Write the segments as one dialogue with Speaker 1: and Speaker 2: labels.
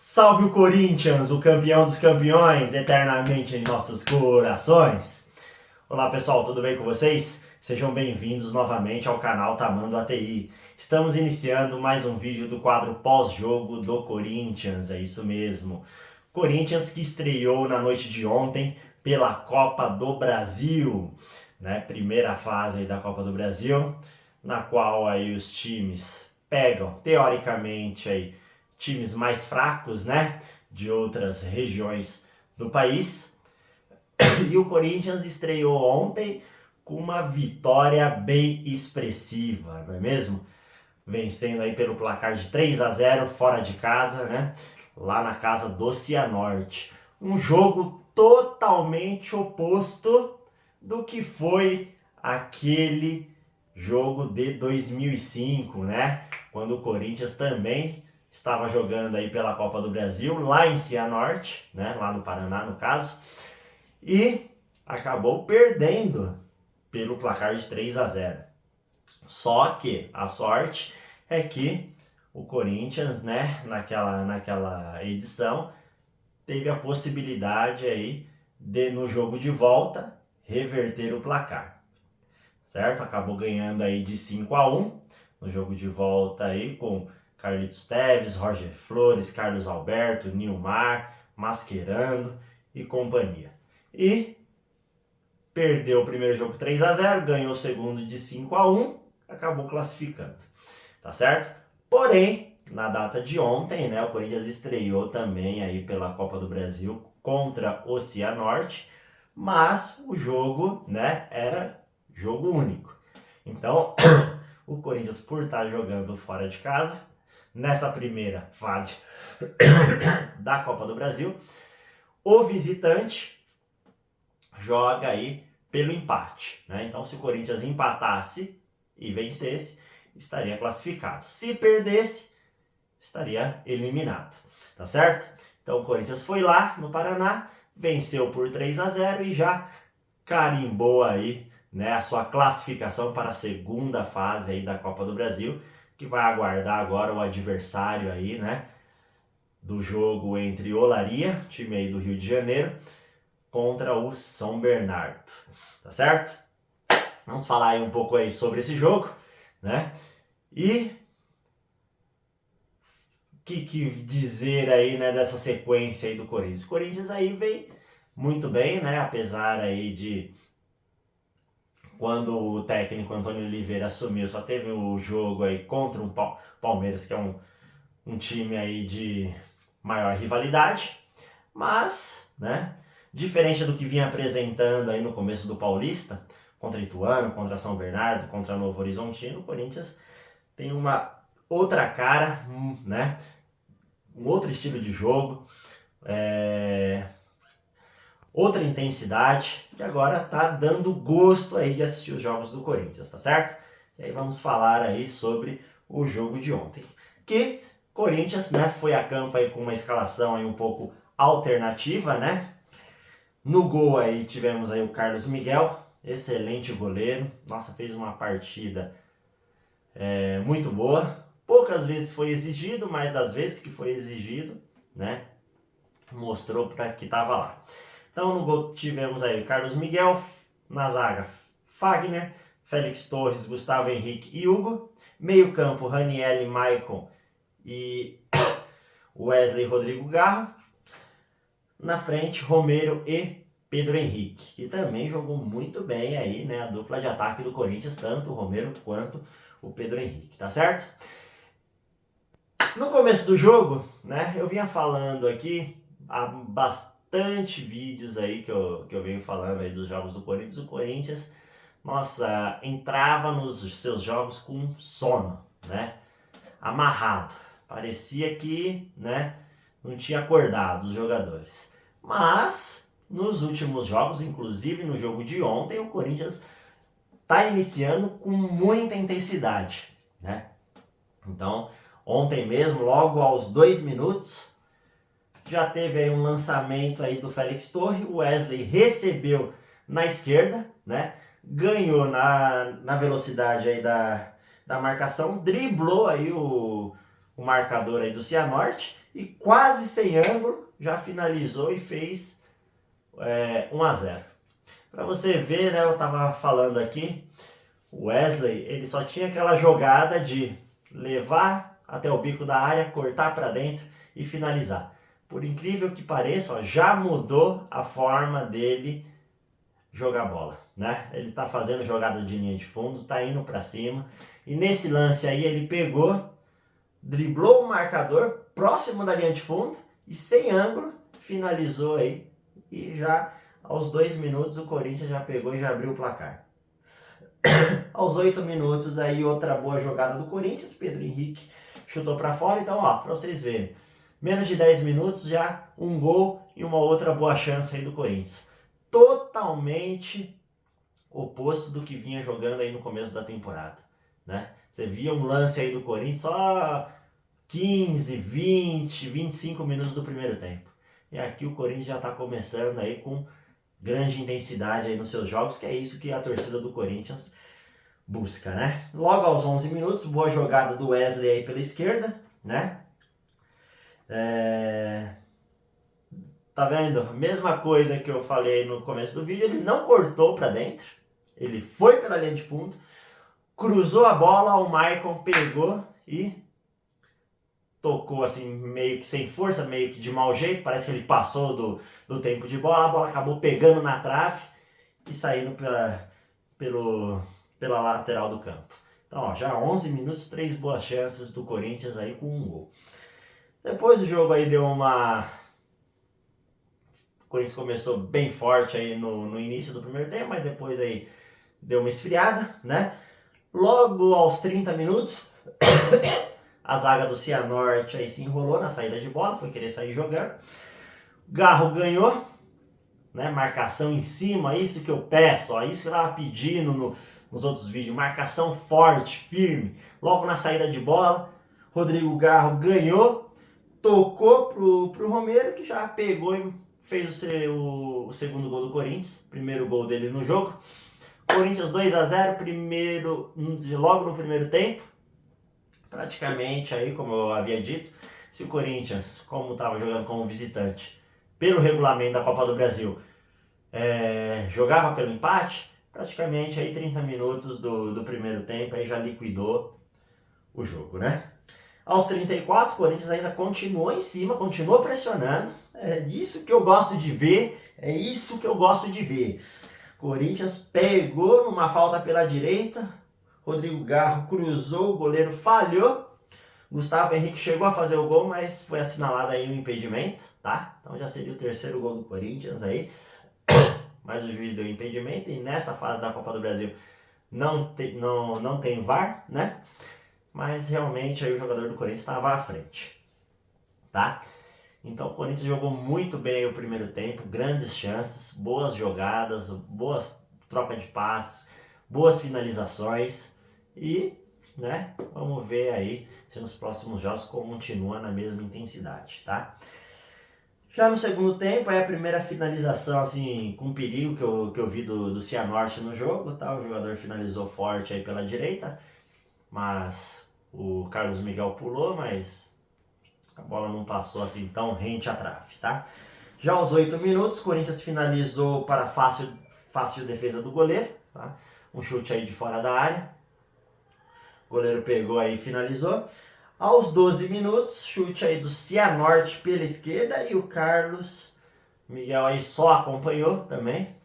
Speaker 1: Salve o Corinthians, o campeão dos campeões, eternamente em nossos corações. Olá pessoal, tudo bem com vocês? Sejam bem-vindos novamente ao canal Tamando ATI. Estamos iniciando mais um vídeo do quadro pós-jogo do Corinthians, é isso mesmo. Corinthians que estreou na noite de ontem pela Copa do Brasil, né? Primeira fase aí da Copa do Brasil, na qual aí os times pegam, teoricamente, aí times mais fracos, né, de outras regiões do país. E o Corinthians estreou ontem com uma vitória bem expressiva, não é mesmo? Vencendo aí pelo placar de 3-0 fora de casa, né, lá na casa do Cianorte. Um jogo totalmente oposto do que foi aquele jogo de 2005, né, quando o Corinthians também estava jogando aí pela Copa do Brasil, lá em Cianorte, né, lá no Paraná no caso, e acabou perdendo pelo placar de 3-0. Só que a sorte é que o Corinthians, né, naquela edição, teve a possibilidade aí de, no jogo de volta, reverter o placar, certo? Acabou ganhando aí de 5-1 no jogo de volta aí com Carlitos Teves, Roger Flores, Carlos Alberto, Nilmar, Mascherano e companhia. E perdeu o primeiro jogo 3-0, ganhou o segundo de 5-1, acabou classificando, tá certo? Porém, na data de ontem, né, o Corinthians estreou também aí pela Copa do Brasil contra o Cianorte, mas o jogo, né, era jogo único. Então, o Corinthians, por estar jogando fora de casa, nessa primeira fase da Copa do Brasil, o visitante joga aí pelo empate, né? Então, se o Corinthians empatasse e vencesse, estaria classificado. Se perdesse, estaria eliminado, tá certo? Então, o Corinthians foi lá no Paraná, venceu por 3-0 e já carimbou aí, né, a sua classificação para a segunda fase aí da Copa do Brasil, que vai aguardar agora o adversário aí, né, do jogo entre Olaria, time aí do Rio de Janeiro, contra o São Bernardo, tá certo? Vamos falar aí um pouco aí sobre esse jogo, né, e o que dizer aí, né, dessa sequência aí do Corinthians. O Corinthians aí vem muito bem, né, apesar aí de quando o técnico Antônio Oliveira assumiu, só teve o jogo aí contra o Palmeiras, que é um time aí de maior rivalidade, mas, né, diferente do que vinha apresentando aí no começo do Paulista, contra Ituano, contra São Bernardo, contra Novo Horizontino, o Corinthians tem uma outra cara, né, um outro estilo de jogo, outra intensidade, que agora tá dando gosto aí de assistir os jogos do Corinthians, tá certo? E aí vamos falar aí sobre o jogo de ontem, que Corinthians, né, foi a campo aí com uma escalação aí um pouco alternativa, né? No gol aí tivemos aí o Carlos Miguel, excelente goleiro, nossa, fez uma partida muito boa, poucas vezes foi exigido, mas das vezes que foi exigido, né, mostrou para que tava lá. Então no gol tivemos aí Carlos Miguel, na zaga Fagner, Félix Torres, Gustavo Henrique e Hugo, meio campo Raniel, Maicon e Wesley Rodrigo Garro, na frente Romero e Pedro Henrique, que também jogou muito bem aí, né, a dupla de ataque do Corinthians, tanto o Romero quanto o Pedro Henrique, tá certo? No começo do jogo, né, eu vinha falando aqui há bastante vídeos aí que eu venho falando aí dos jogos do Corinthians. O Corinthians, nossa, entrava nos seus jogos com sono, né, amarrado. Parecia que, né, não tinha acordado os jogadores. Mas, nos últimos jogos, inclusive no jogo de ontem, o Corinthians está iniciando com muita intensidade, né? Então, ontem mesmo, logo aos 2 minutos, já teve aí um lançamento aí do Félix Torres, o Wesley recebeu na esquerda, né? Ganhou na velocidade aí da marcação, driblou aí o marcador aí do Cianorte e quase sem ângulo, já finalizou e fez 1-0. Para você ver, né, eu tava falando aqui, o Wesley, ele só tinha aquela jogada de levar até o bico da área, cortar para dentro e finalizar. Por incrível que pareça, ó, já mudou a forma dele jogar bola, né? Ele tá fazendo jogada de linha de fundo, tá indo para cima, e nesse lance aí ele pegou, driblou o marcador próximo da linha de fundo e sem ângulo finalizou aí, e já aos 2 minutos o Corinthians já pegou e já abriu o placar. Aos 8 minutos aí outra boa jogada do Corinthians, Pedro Henrique chutou para fora. Então, ó, para vocês verem, menos de 10 minutos já um gol e uma outra boa chance aí do Corinthians. Totalmente oposto do que vinha jogando aí no começo da temporada, né? Você via um lance aí do Corinthians só 15, 20, 25 minutos do primeiro tempo. E aqui o Corinthians já está começando aí com grande intensidade aí nos seus jogos, que é isso que a torcida do Corinthians busca, né? Logo aos 11 minutos, boa jogada do Wesley aí pela esquerda, né? Tá vendo? Mesma coisa que eu falei no começo do vídeo, ele não cortou para dentro, ele foi pela linha de fundo, cruzou a bola, o Maicon pegou e tocou assim, meio que sem força, meio que de mau jeito, parece que ele passou do tempo de bola, a bola acabou pegando na trave e saindo pela lateral do campo. Então, ó, já 11 minutos, 3 boas chances do Corinthians aí com um gol. Depois o jogo aí deu uma... O Corinthians começou bem forte aí no início do primeiro tempo, mas depois aí deu uma esfriada, né? Logo aos 30 minutos, a zaga do Cianorte aí se enrolou na saída de bola, foi querer sair jogando. Garro ganhou, né? Marcação em cima, isso que eu peço, ó, isso que eu tava pedindo nos outros vídeos, marcação forte, firme, logo na saída de bola. Rodrigo Garro ganhou, tocou pro Romero, que já pegou e fez o segundo gol do Corinthians, primeiro gol dele no jogo. Corinthians 2-0, logo no primeiro tempo. Praticamente aí, como eu havia dito, se o Corinthians, como estava jogando como visitante, pelo regulamento da Copa do Brasil, jogava pelo empate, praticamente aí 30 minutos do primeiro tempo aí já liquidou o jogo, né? Aos 34, o Corinthians ainda continuou em cima, continuou pressionando. É isso que eu gosto de ver, é isso que eu gosto de ver. Corinthians pegou numa falta pela direita, Rodrigo Garro cruzou, o goleiro falhou. Gustavo Henrique chegou a fazer o gol, mas foi assinalado aí um impedimento, tá? Então já seria o terceiro gol do Corinthians aí. Mas o juiz deu impedimento e nessa fase da Copa do Brasil não tem VAR, né? Mas realmente aí o jogador do Corinthians estava à frente, tá? Então o Corinthians jogou muito bem o primeiro tempo, grandes chances, boas jogadas, boas trocas de passes, boas finalizações e, né, vamos ver aí se nos próximos jogos continua na mesma intensidade, tá? Já no segundo tempo, é a primeira finalização assim, com perigo que eu vi do Cianorte no jogo, tá? O jogador finalizou forte aí pela direita, mas o Carlos Miguel pulou, mas a bola não passou assim tão rente à trave, tá? Já aos 8 minutos, o Corinthians finalizou para fácil defesa do goleiro, tá? Um chute aí de fora da área. O goleiro pegou aí e finalizou. Aos 12 minutos, chute aí do Cianorte pela esquerda e o Carlos Miguel aí só acompanhou também.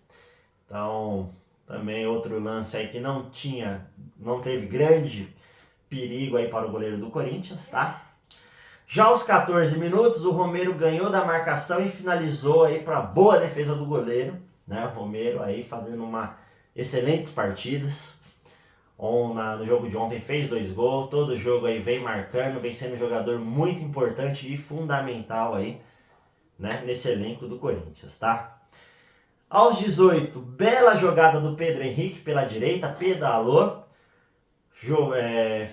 Speaker 1: Então, também outro lance aí que não teve grande perigo aí para o goleiro do Corinthians, tá? Já aos 14 minutos, o Romero ganhou da marcação e finalizou aí para boa defesa do goleiro, né? O Romero aí fazendo excelentes partidas. No jogo de ontem fez 2 gols, todo jogo aí vem marcando, vem sendo um jogador muito importante e fundamental aí, né, nesse elenco do Corinthians, tá? Aos 18, bela jogada do Pedro Henrique pela direita, pedalou,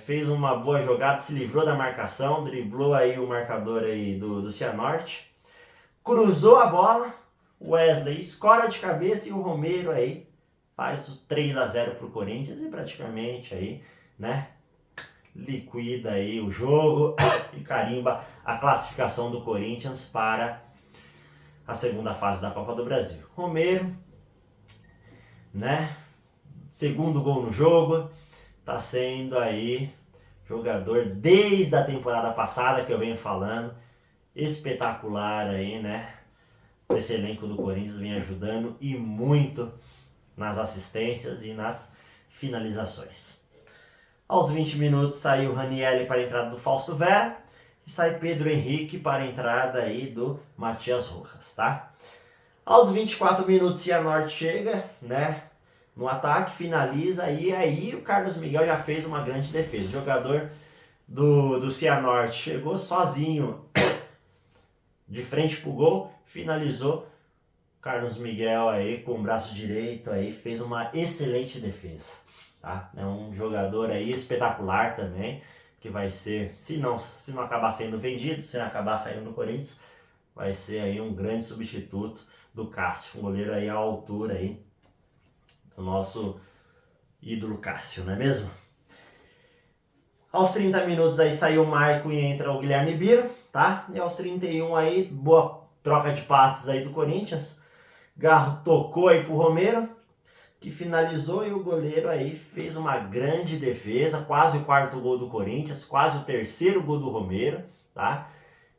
Speaker 1: fez uma boa jogada, se livrou da marcação, driblou aí o marcador aí do Cianorte, cruzou a bola, o Wesley escora de cabeça e o Romero aí faz o 3-0 pro Corinthians e praticamente aí, né, liquida aí o jogo e carimba a classificação do Corinthians para a segunda fase da Copa do Brasil. Romero, né? Segundo gol no jogo, tá sendo aí jogador desde a temporada passada que eu venho falando, espetacular aí, né? Esse elenco do Corinthians vem ajudando e muito nas assistências e nas finalizações. Aos 20 minutos saiu o Ranieri para a entrada do Fausto Vera e sai Pedro Henrique para a entrada aí do Matias Rojas, tá? Aos 24 minutos Cianorte chega, né? No ataque, finaliza e aí o Carlos Miguel já fez uma grande defesa. O jogador do Cianorte chegou sozinho de frente pro gol, finalizou. Carlos Miguel aí com o braço direito aí fez uma excelente defesa, tá? É um jogador aí espetacular também, que vai ser, se não acabar sendo vendido, se não acabar saindo do Corinthians, vai ser aí um grande substituto do Cássio, um goleiro aí à altura aí do nosso ídolo Cássio, não é mesmo? Aos 30 minutos aí saiu o Maicon e entra o Guilherme Biro, tá? E aos 31 aí, boa troca de passes aí do Corinthians. Garro tocou aí pro Romero, que finalizou e o goleiro aí fez uma grande defesa, quase o quarto gol do Corinthians, quase o terceiro gol do Romero, tá?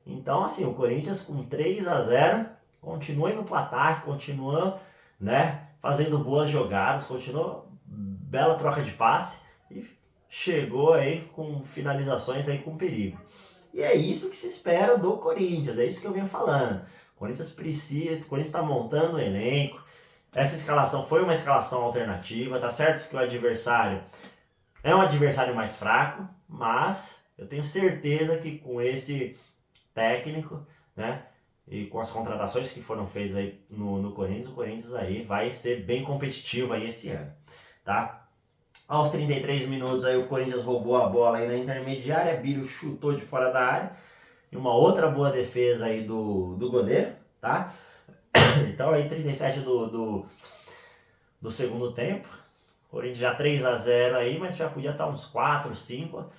Speaker 1: Então assim, o Corinthians com 3-0, continua indo pro ataque, continua, né, fazendo boas jogadas, continua bela troca de passe e chegou aí com finalizações aí com perigo. E é isso que se espera do Corinthians, é isso que eu venho falando. O Corinthians precisa, o Corinthians está montando o elenco. Essa escalação foi uma escalação alternativa, tá certo que o adversário é um adversário mais fraco, mas eu tenho certeza que com esse técnico, né, e com as contratações que foram feitas aí no Corinthians, o Corinthians aí vai ser bem competitivo aí esse ano, tá? Aos 33 minutos aí o Corinthians roubou a bola aí na intermediária, Biro chutou de fora da área, e uma outra boa defesa aí do goleiro, tá? Então aí 37 do segundo tempo, Corinthians já 3-0 aí, mas já podia estar uns 4, 5,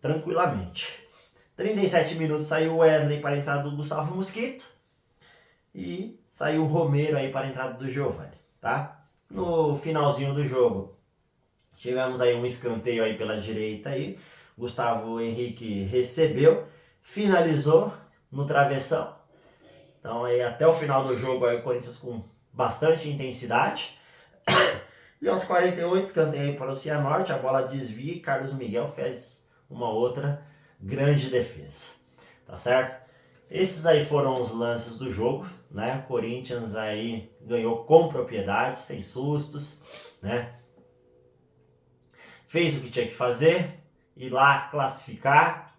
Speaker 1: tranquilamente. 37 minutos saiu o Wesley para a entrada do Gustavo Mosquito e saiu o Romero aí para a entrada do Giovani, tá? No finalzinho do jogo, tivemos aí um escanteio aí pela direita aí, Gustavo Henrique recebeu, finalizou no travessão. Então aí até o final do jogo aí o Corinthians com bastante intensidade. E aos 48, escanteio para o Cianorte, a bola desvia e Carlos Miguel fez uma outra grande defesa, tá certo? Esses aí foram os lances do jogo, né? O Corinthians aí ganhou com propriedade, sem sustos, né? Fez o que tinha que fazer, ir lá classificar.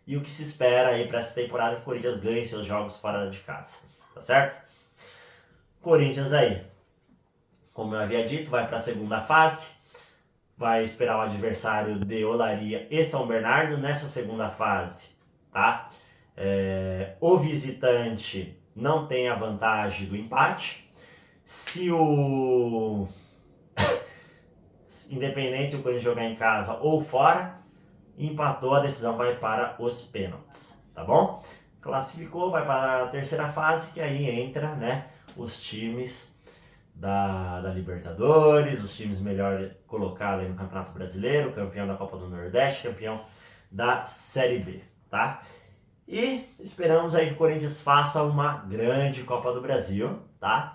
Speaker 1: E o que se espera aí para essa temporada é que o Corinthians ganhe seus jogos fora de casa, tá certo? Corinthians aí, como eu havia dito, vai para a segunda fase, vai esperar o adversário de Olaria e São Bernardo nessa segunda fase, tá? O visitante não tem a vantagem do empate. Se o independente se o Corinthians jogar em casa ou fora, empatou, a decisão vai para os pênaltis, tá bom? Classificou, vai para a terceira fase, que aí entra, né, os times da Libertadores, os times melhor colocados aí no Campeonato Brasileiro, campeão da Copa do Nordeste, campeão da Série B, tá? E esperamos aí que o Corinthians faça uma grande Copa do Brasil, tá?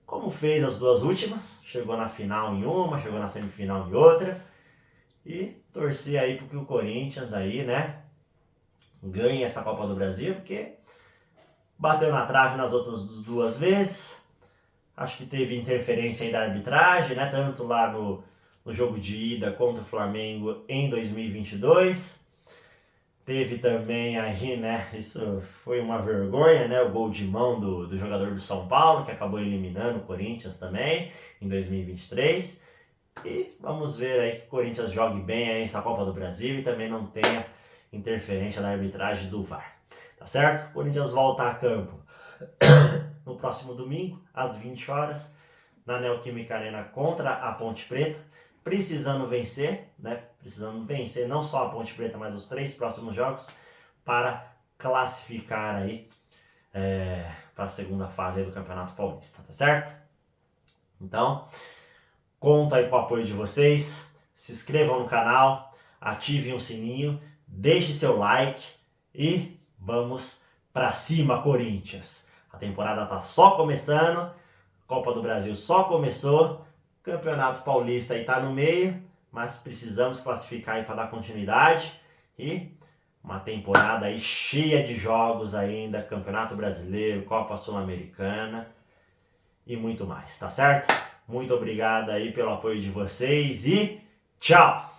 Speaker 1: Como fez as duas últimas, chegou na final em uma, chegou na semifinal em outra, e torcer aí porque o Corinthians aí, né, ganhe essa Copa do Brasil, porque bateu na trave nas outras duas vezes. Acho que teve interferência aí da arbitragem, né, tanto lá no jogo de ida contra o Flamengo em 2022. Teve também aí, né, isso foi uma vergonha, né, o gol de mão do jogador do São Paulo, que acabou eliminando o Corinthians também em 2023. E vamos ver aí que o Corinthians jogue bem aí essa Copa do Brasil e também não tenha interferência da arbitragem do VAR. Tá certo? O Corinthians volta a campo no próximo domingo, às 20 horas, na Neoquímica Arena contra a Ponte Preta. precisando vencer, né? Precisando vencer não só a Ponte Preta, mas os 3 próximos jogos para classificar aí para a segunda fase aí do Campeonato Paulista, tá certo? Então, conto aí com o apoio de vocês, se inscrevam no canal, ativem o sininho, deixe seu like e vamos pra cima, Corinthians! A temporada tá só começando, Copa do Brasil só começou, Campeonato Paulista aí tá no meio, mas precisamos classificar aí para dar continuidade e uma temporada aí cheia de jogos ainda, Campeonato Brasileiro, Copa Sul-Americana e muito mais, tá certo? Muito obrigado aí pelo apoio de vocês e tchau!